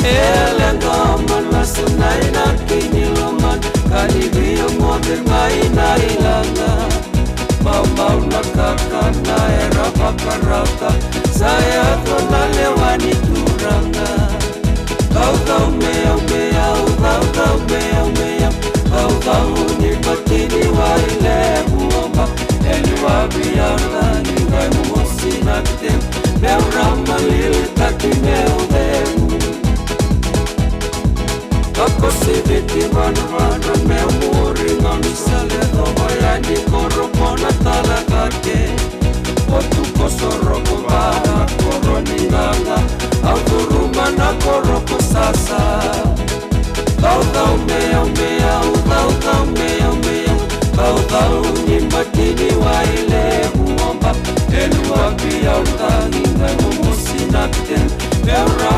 Elengaman masunay na kinilaman Kalibiyang mobil ngay na ilanga Mau nakakana eraka-karaka Saya ko nalewani turanga Kau meyaw-meyaw Kau meyaw-meyaw Kau ni matini waile buomba Elwa biyarla Ningay mo sinagtem Meura malilitati meudemu Ako si biti man-manan Meumuring ang isale Tomayani koropo na talagake Otu ko soroko bana Koroninganga Ang turuman na koroko sasa Kau meyaw-meyaw Kau meyaw-meyaw Kau ni matini waile buomba Elwa biyaw tanging Ngay mo sinagtem Meura